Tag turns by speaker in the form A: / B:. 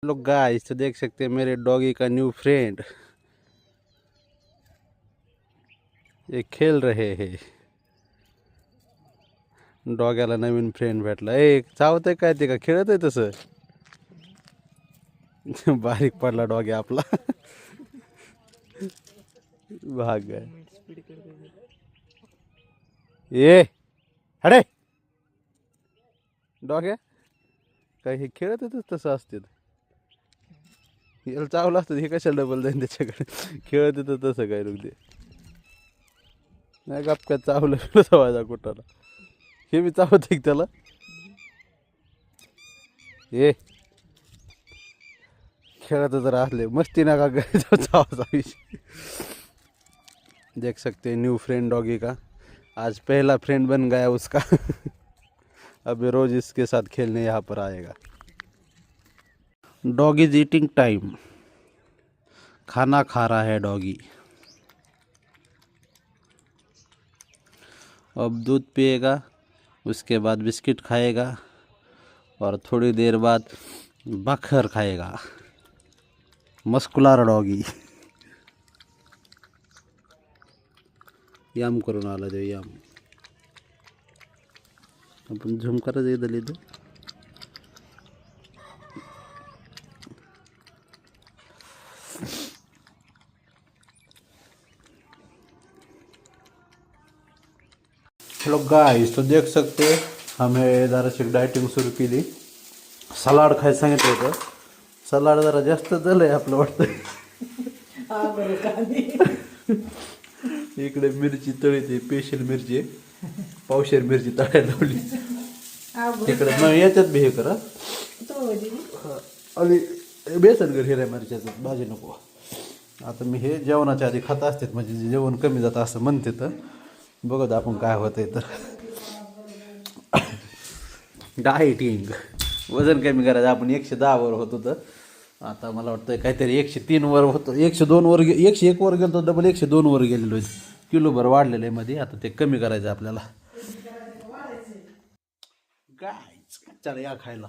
A: लोग गाइस तो देख सकते हैं मेरे डॉगी का न्यू फ्रेंड, ये खेल रहे हैं. डॉग्याला नवीन फ्रेंड भेटला. ए चावतंय काय ते का खेळत आहे तसं. बारीक पडला डॉगी आपला. भाग आहे. ए हडे डॉग्या काय हे खेळत येतच तसं असते. याला चावलं असतं हे कशाला डबल जाईन त्याच्याकडे. खेळत येतं तसं काय रुगते नाही गपक्यात चावलं सवायचा कुठाला. हे मी चावत एक त्याला. ए खेळत जर असले मस्ती नका करायचं चावाचा विषय. देख सकते हैं न्यू फ्रेंड डॉगी का. आज पहला फ्रेंड बन गया उसका. अभी रोज इसके साथ खेलने यहाँ पर आएगा. Dog is eating time. खाना खा रहा है डॉगी. अब दूध पिएगा, उसके बाद बिस्किट खाएगा और थोड़ी देर बाद बखर खाएगा. Muscular doggy. याम करून आला जो याम. आपण झूम करायचं एकदा लिहितो. हेलो गाइस तो देख सकते हैं हमें जरा से डायटिंग सुरू केली. सलाड खायचं सांगितलं होतं. सलाड जरा जास्त झालंय आपलं वाटतं. इकडे मिरची तळीते स्पेशल मिरची पावशेर मिरची तळायला लावली. इकडे मग याच्यात बी हे करा आणि बेसन कर हिऱ्या मिरच्याचं भाजी नको. आता मी हे जेवणाच्या आधी खात असते म्हणजे जेवण कमी जातं असं म्हणते. तर बघत आपण काय होतंय. तर डायटिंग वजन कमी करायचं. आपण 110 वर होतो तर आता मला वाटतं काहीतरी 103 वर होतो. 102 वर 101 वर गेलो तर डबल 102 वर गेलेलो. किलोभर वाढलेलं आहे मध्ये. आता ते कमी करायचं आपल्याला. गाईच चला या खायला.